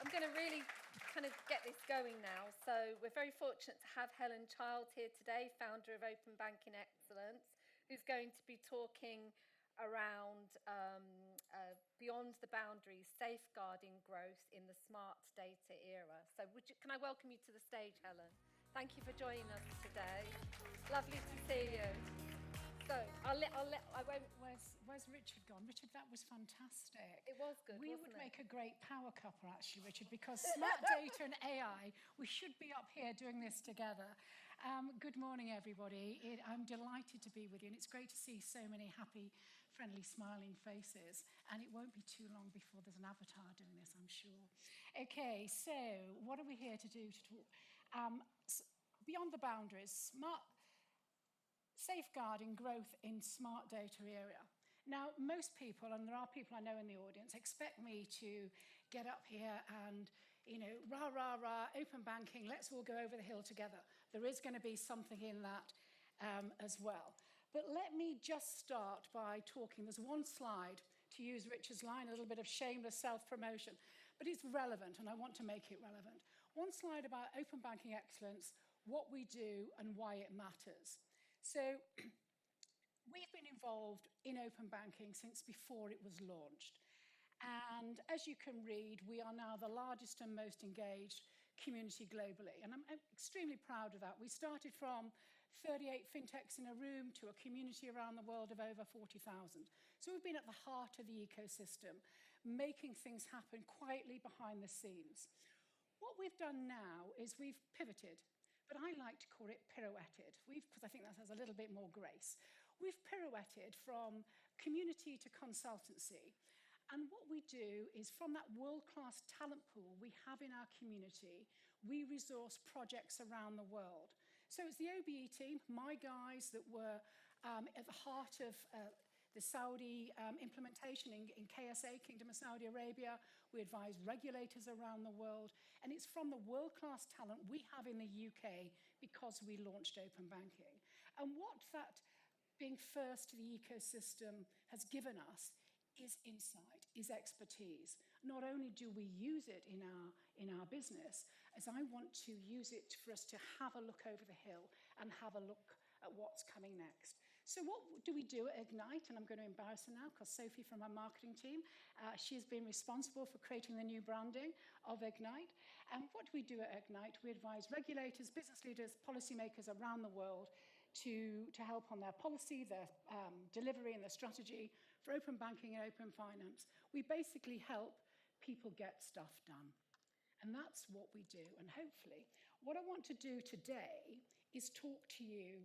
I'm going to really kind of get this going now. So we're very fortunate to have Helen Child here today, founder of Open Banking Excellence, who's going to be talking around beyond the boundaries, safeguarding growth in the smart data era. So can I welcome you to the stage, Helen? Thank you for joining us today. Lovely to see you. So Where's Richard gone? Richard, that was fantastic. It was good, We wasn't would it? make a great power couple, actually, Richard, because smart data and AI, we should be up here doing this together. Good morning, everybody. I'm delighted to be with you, and it's great to see so many happy, friendly, smiling faces. And it won't be too long before there's an avatar doing this, I'm sure. Okay, so what are we here to do to talk? Beyond the boundaries, safeguarding growth in smart data area. Now, most people, and there are people I know in the audience, expect me to get up here and, rah, rah, rah, open banking, let's all go over the hill together. There is going to be something in that as well. But let me just start by talking. There's one slide, to use Richard's line, a little bit of shameless self-promotion, but it's relevant, and I want to make it relevant. One slide about open banking excellence, what we do, and why it matters. So we've been involved in open banking since before it was launched. And as you can read, we are now the largest and most engaged community globally. And I'm extremely proud of that. We started from 38 fintechs in a room to a community around the world of over 40,000. So we've been at the heart of the ecosystem, making things happen quietly behind the scenes. What we've done now is we've pivoted. But I like to call it pirouetted, because I think that has a little bit more grace. We've pirouetted from community to consultancy. And what we do is from that world-class talent pool we have in our community, we resource projects around the world. So it's the OBE team, my guys that were at the heart of the Saudi implementation in KSA, Kingdom of Saudi Arabia. We advise regulators around the world. And it's from the world-class talent we have in the UK because we launched open banking. And what that being first to the ecosystem has given us is insight, is expertise. Not only do we use it in our business, as I want to use it for us to have a look over the hill and have a look at what's coming next. So what do we do at Ignite? And I'm going to embarrass her now because Sophie from our marketing team, she's been responsible for creating the new branding of Ignite. And what do we do at Ignite? We advise regulators, business leaders, policymakers around the world to help on their policy, their delivery and their strategy for open banking and open finance. We basically help people get stuff done. And that's what we do. And hopefully, what I want to do today is talk to you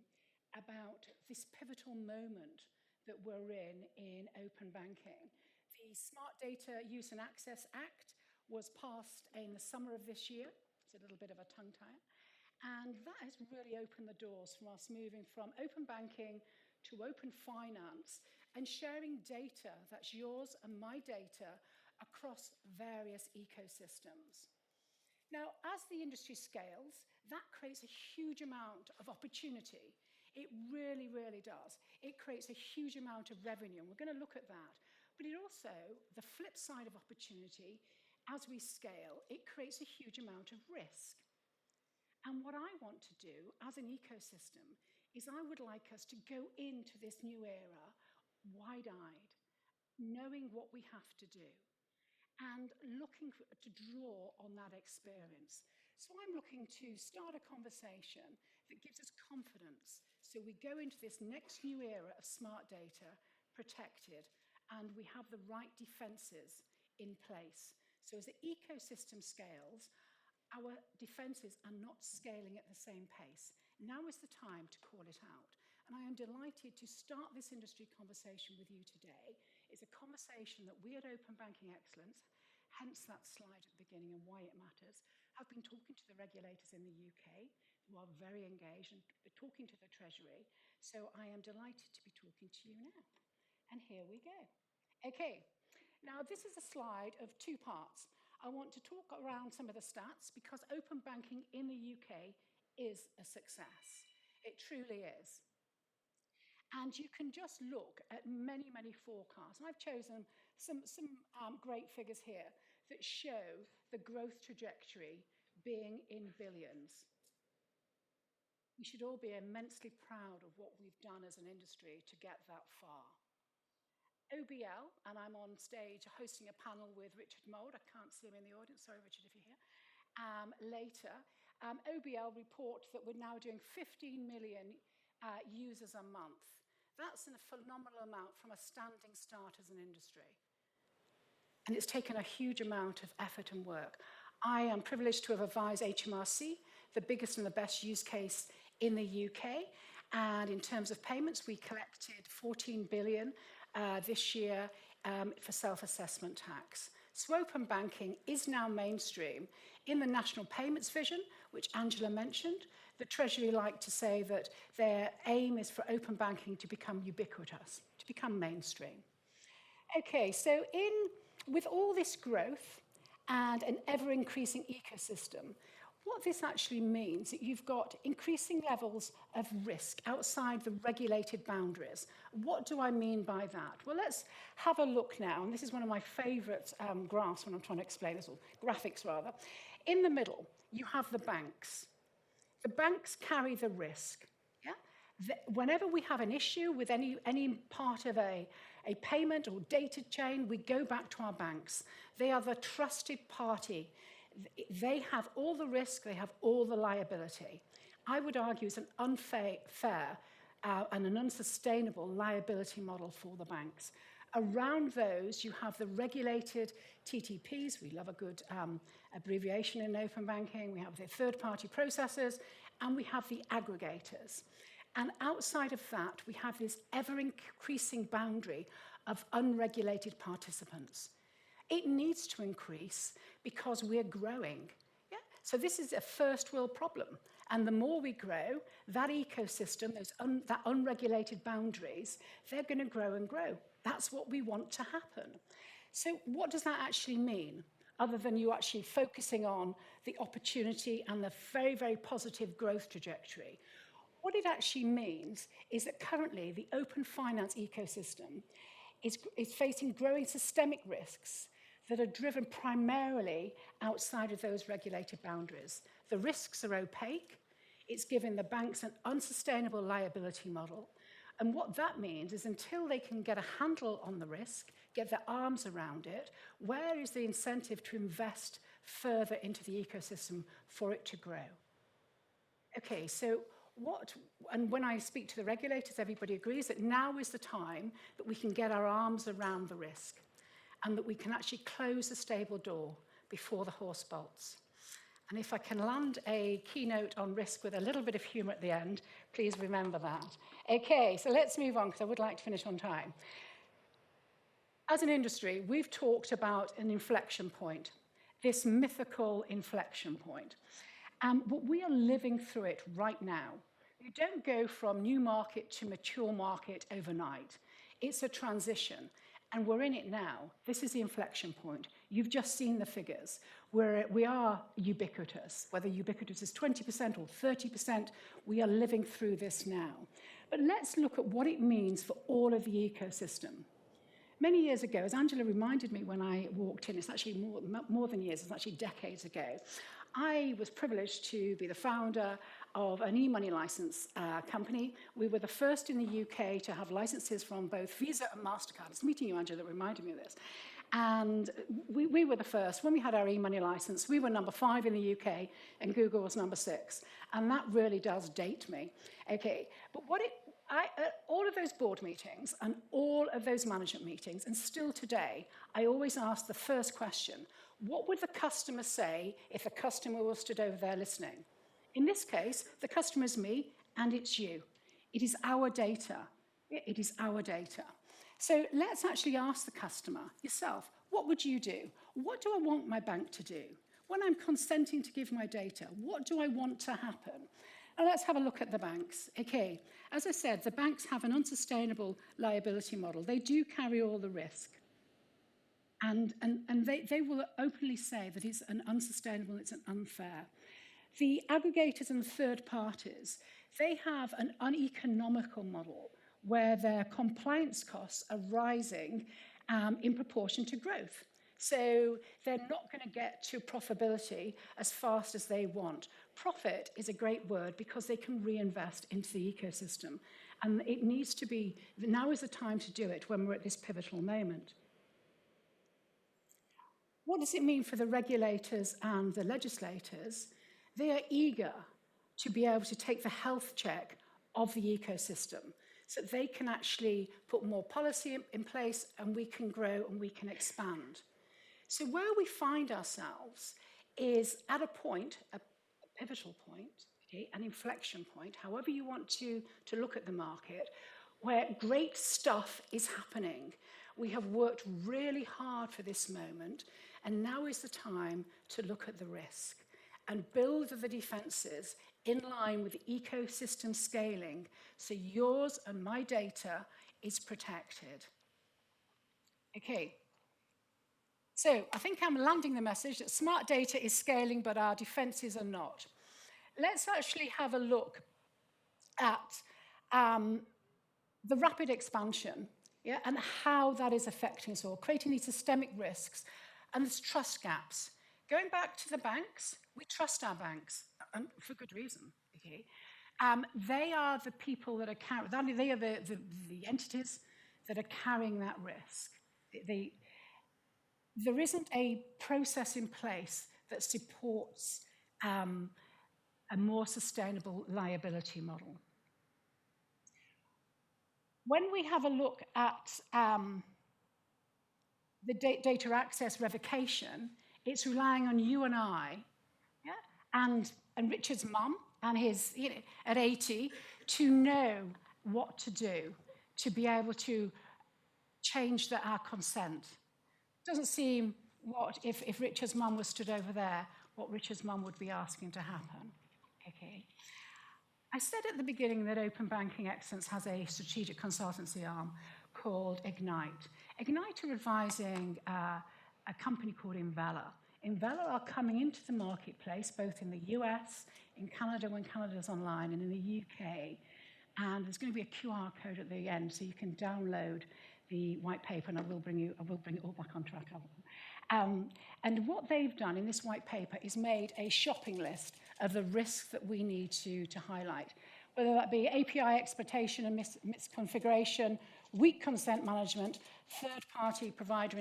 about this pivotal moment that we're in open banking. The Smart Data Use and Access Act was passed in the summer of this year. It's a little bit of a tongue tie. And that has really opened the doors for us moving from open banking to open finance and sharing data that's yours and my data across various ecosystems. Now, as the industry scales, that creates a huge amount of opportunity. It really, really does. It creates a huge amount of revenue, and we're going to look at that. But it also, the flip side of opportunity, as we scale, it creates a huge amount of risk. And what I want to do as an ecosystem is I would like us to go into this new era wide-eyed, knowing what we have to do, and looking to draw on that experience. So I'm looking to start a conversation that gives us confidence. So we go into this next new era of smart data, protected, and we have the right defenses in place. So as the ecosystem scales, our defenses are not scaling at the same pace. Now is the time to call it out. And I am delighted to start this industry conversation with you today. It's a conversation that we at Open Banking Excellence, hence that slide at the beginning and why it matters, have been talking to the regulators in the UK, who are very engaged, and talking to the Treasury. So I am delighted to be talking to you now. And here we go. Okay, now this is a slide of two parts. I want to talk around some of the stats because open banking in the UK is a success. It truly is. And you can just look at many, many forecasts. And I've chosen some great figures here. that show the growth trajectory being in billions. We should all be immensely proud of what we've done as an industry to get that far. OBL, and I'm on stage hosting a panel with Richard Mould. I can't see him in the audience. Sorry, Richard, if you're here. Later, OBL report that we're now doing 15 million users a month. That's a phenomenal amount from a standing start as an industry. And it's taken a huge amount of effort and work. I am privileged to have advised HMRC, the biggest and the best use case in the UK. And in terms of payments, we collected 14 billion this year for self-assessment tax. So open banking is now mainstream. In the national payments vision, which Angela mentioned, the Treasury like to say that their aim is for open banking to become ubiquitous, to become mainstream. Okay, so with all this growth and an ever-increasing ecosystem, what this actually means is that you've got increasing levels of risk outside the regulated boundaries. What do I mean by that? Well, let's have a look now, and this is one of my favorite graphs when I'm trying to explain this, or graphics rather. In the middle, you have the banks. The banks carry the risk. Yeah? Whenever we have an issue with any part of a payment or data chain, we go back to our banks. They are the trusted party. They have all the risk, they have all the liability. I would argue it's an unfair and an unsustainable liability model for the banks. Around those, you have the regulated TTPs. We love a good abbreviation in open banking. We have the third-party processors, and we have the aggregators. And outside of that, we have this ever-increasing boundary of unregulated participants. It needs to increase because we're growing. Yeah? So this is a first world problem. And the more we grow, that ecosystem, that unregulated boundaries, they're going to grow and grow. That's what we want to happen. So what does that actually mean, other than you actually focusing on the opportunity and the very, very positive growth trajectory? What it actually means is that currently the open finance ecosystem is facing growing systemic risks that are driven primarily outside of those regulated boundaries. The risks are opaque. It's giving the banks an unsustainable liability model. And what that means is until they can get a handle on the risk, get their arms around it, where is the incentive to invest further into the ecosystem for it to grow? Okay, so and when I speak to the regulators, everybody agrees that now is the time that we can get our arms around the risk and that we can actually close the stable door before the horse bolts. And if I can land a keynote on risk with a little bit of humor at the end, please remember that. Okay, so let's move on, because I would like to finish on time. As an industry, we've talked about an inflection point, this mythical inflection point. But we are living through it right now. You don't go from new market to mature market overnight. It's a transition. And we're in it now. This is the inflection point. You've just seen the figures, where we are ubiquitous. Whether ubiquitous is 20% or 30%, we are living through this now. But let's look at what it means for all of the ecosystem. Many years ago, as Angela reminded me when I walked in, it's actually more than years, it's actually decades ago, I was privileged to be the founder of an e-money license company. We were the first in the UK to have licenses from both Visa and MasterCard. It's meeting you, Angela, that reminded me of this. And we were the first. When we had our e-money license, we were number 5 in the UK, and Google was number 6. And that really does date me. Okay, but all of those board meetings and all of those management meetings, and still today, I always ask the first question: what would the customer say if the customer was stood over there listening? In this case, the customer is me, and it's you. It is our data. It is our data. So let's actually ask the customer, yourself, what would you do? What do I want my bank to do? When I'm consenting to give my data, what do I want to happen? Now let's have a look at the banks. Okay, as I said, the banks have an unsustainable liability model. They do carry all the risk. And they will openly say that it's an unsustainable, it's an unfair. The aggregators and third parties, they have an uneconomical model where their compliance costs are rising in proportion to growth. So they're not going to get to profitability as fast as they want. Profit is a great word because they can reinvest into the ecosystem. And it needs to be, now is the time to do it when we're at this pivotal moment. What does it mean for the regulators and the legislators? They are eager to be able to take the health check of the ecosystem so that they can actually put more policy in place and we can grow and we can expand. So where we find ourselves is at a point, a pivotal point, okay, an inflection point, however you want to look at the market, where great stuff is happening. We have worked really hard for this moment, and now is the time to look at the risk and build the defenses in line with ecosystem scaling so yours and my data is protected. Okay. So I think I'm landing the message that smart data is scaling, but our defenses are not. Let's actually have a look at the rapid expansion, yeah, and how that is affecting us all, creating these systemic risks, and there's trust gaps. Going back to the banks, we trust our banks, and for good reason, okay? They are the people that are carrying, they are the entities that are carrying that risk. There isn't a process in place that supports a more sustainable liability model. When we have a look at the data access revocation, it's relying on you and I, yeah, and Richard's mum and his, at 80, to know what to do to be able to change our consent. Doesn't seem what, if Richard's mum was stood over there, what Richard's mum would be asking to happen. Okay. I said at the beginning that Open Banking Excellence has a strategic consultancy arm called Ignite. Ignite are advising a company called Invella. Invella are coming into the marketplace, both in the US, in Canada when Canada's online, and in the UK. And there's going to be a QR code at the end, so you can download the white paper, and I will bring it all back on track. And what they've done in this white paper is made a shopping list of the risks that we need to highlight, whether that be API exploitation and misconfiguration, weak consent management, third-party provider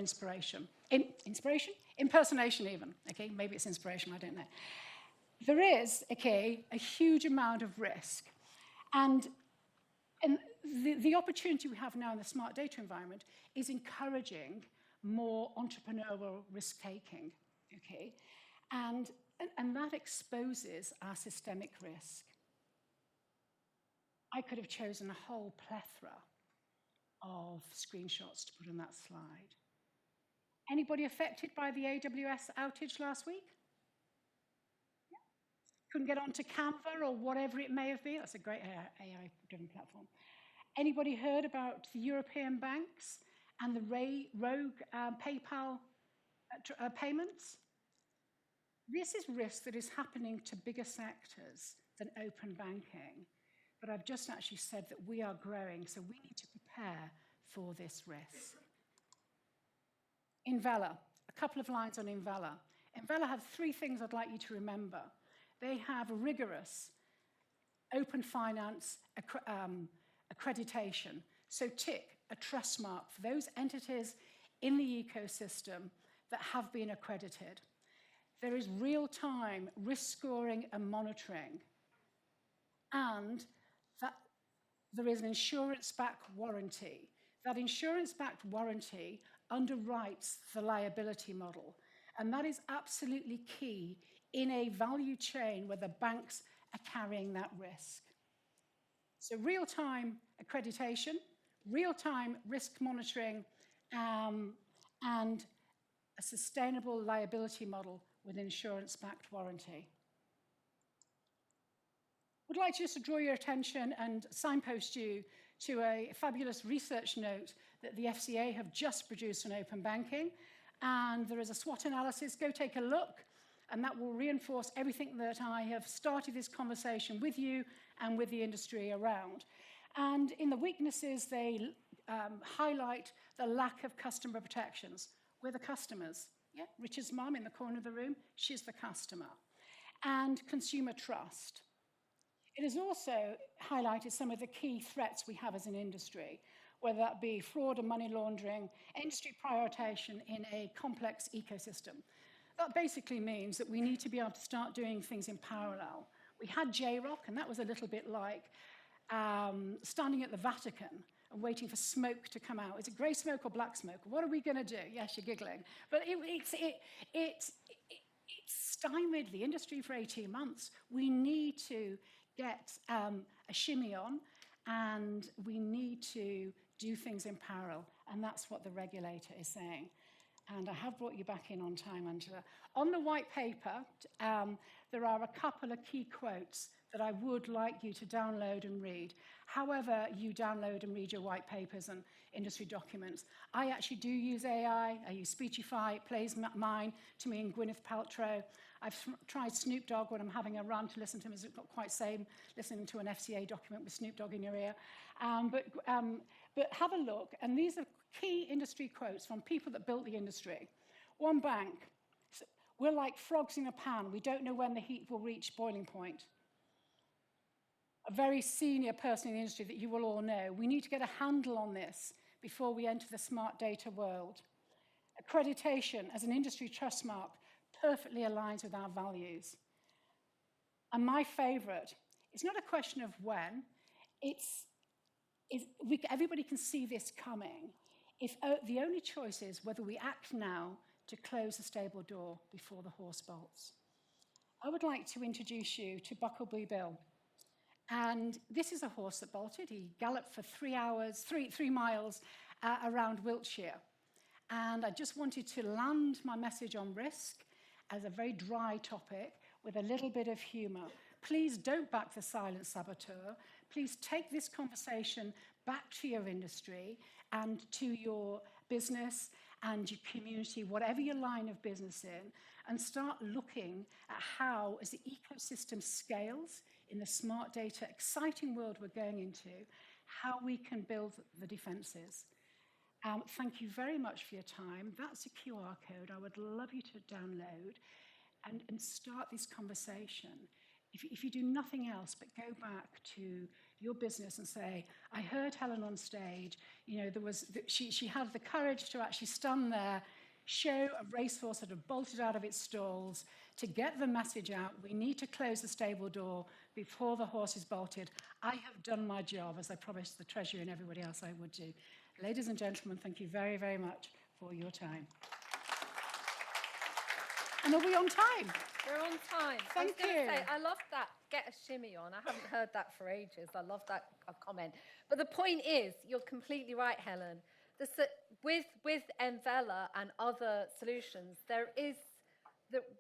impersonation even. Okay, maybe it's inspiration, I don't know. There is, okay, a huge amount of risk. And the opportunity we have now in the smart data environment is encouraging more entrepreneurial risk-taking, okay? And that exposes our systemic risk. I could have chosen a whole plethora of screenshots to put on that slide. Anybody affected by the AWS outage last week? Yeah. Couldn't get onto Canva or whatever it may have been. That's a great AI-driven platform. Anybody heard about the European banks and the rogue PayPal payments? This is risk that is happening to bigger sectors than open banking. But I've just actually said that we are growing, so we need to prepare for this risk. Invella, a couple of lines on Invella. Invella have three things I'd like you to remember. They have a rigorous open finance accreditation. So tick, a trust mark for those entities in the ecosystem that have been accredited. There is real-time risk scoring and monitoring. And that there is an insurance-backed warranty. That insurance-backed warranty underwrites the liability model. And that is absolutely key in a value chain where the banks are carrying that risk. So real-time accreditation, real-time risk monitoring, and a sustainable liability model with insurance-backed warranty. Would like just to draw your attention and signpost you to a fabulous research note that the FCA have just produced on open banking. And there is a SWOT analysis. Go take a look, and that will reinforce everything that I have started this conversation with you and with the industry around. And in the weaknesses, they highlight the lack of customer protections. We're the customers. Yeah, Richard's mum in the corner of the room, she's the customer. And consumer trust. It has also highlighted some of the key threats we have as an industry, whether that be fraud and money laundering, industry prioritization in a complex ecosystem. That basically means that we need to be able to start doing things in parallel. We had J-Rock, and that was a little bit like standing at the Vatican and waiting for smoke to come out. Is it grey smoke or black smoke? What are we going to do? Yes, you're giggling. But it stymied the industry for 18 months. We need to get a shimmy on, and we need to do things in parallel. And that's what the regulator is saying. And I have brought you back in on time, Angela. On the white paper, there are a couple of key quotes that I would like you to download and read. However you download and read your white papers and industry documents. I actually do use AI. I use Speechify. It plays mine to me and Gwyneth Paltrow. I've tried Snoop Dogg when I'm having a run to listen to him. It's not quite same listening to an FCA document with Snoop Dogg in your ear. But have a look. And these are key industry quotes from people that built the industry. One bank, we're like frogs in a pan. We don't know when the heat will reach boiling point. A very senior person in the industry that you will all know. We need to get a handle on this before we enter the smart data world. Accreditation as an industry trust mark perfectly aligns with our values. And my favorite, it's not a question of when, everybody can see this coming. The only choice is whether we act now to close the stable door before the horse bolts. I would like to introduce you to Buckleby Bill. And this is a horse that bolted. He galloped for 3 miles around Wiltshire. And I just wanted to land my message on risk as a very dry topic with a little bit of humor. Please don't back the silent saboteur. Please take this conversation back to your industry and to your business and your community, whatever your line of business in, and start looking at how, as the ecosystem scales in the smart data, exciting world we're going into, how we can build the defenses. Thank you very much for your time. That's a QR code I would love you to download and start this conversation. If you do nothing else but go back to your business and say, I heard Helen on stage, she had the courage to actually stand there, show a racehorse that had bolted out of its stalls, to get the message out, we need to close the stable door before the horse is bolted. I have done my job, as I promised the Treasury and everybody else I would do. Ladies and gentlemen, thank you very, very much for your time. And are we on time? We're on time. Thank you. I love that, get a shimmy on. I haven't heard that for ages. I love that comment. But the point is, you're completely right, Helen. With Envela and other solutions,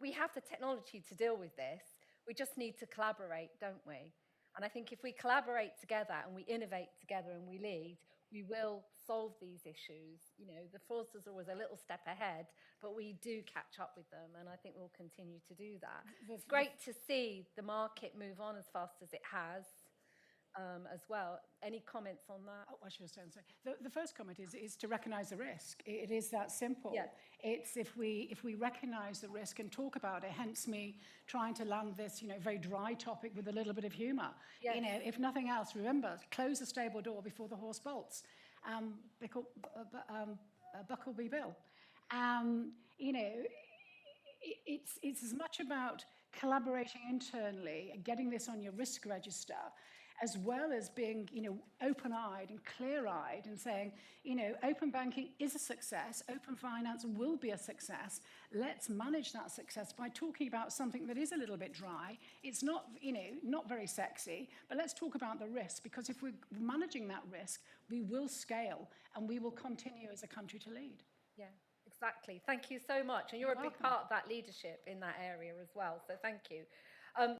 we have the technology to deal with this. We just need to collaborate, don't we? And I think if we collaborate together and we innovate together and we lead, we will solve these issues. The fraudsters are always a little step ahead, but we do catch up with them, and I think we'll continue to do that. It's great to see the market move on as fast as it has as well. Any comments on that? Oh, I should have said, sorry. The first comment is to recognise the risk. It is that simple. Yeah. It's if we recognise the risk and talk about it, hence me trying to land this very dry topic with a little bit of humour. Yes. If nothing else, remember, close the stable door before the horse bolts. Buckleby Bill. It's as much about collaborating internally and getting this on your risk register, as well as being, open-eyed and clear-eyed and saying, open banking is a success, open finance will be a success. Let's manage that success by talking about something that is a little bit dry. It's not, not very sexy, but let's talk about the risk, because if we're managing that risk, we will scale and we will continue as a country to lead. Yeah, exactly. Thank you so much. And you're a big part of that leadership in that area as well. So thank you.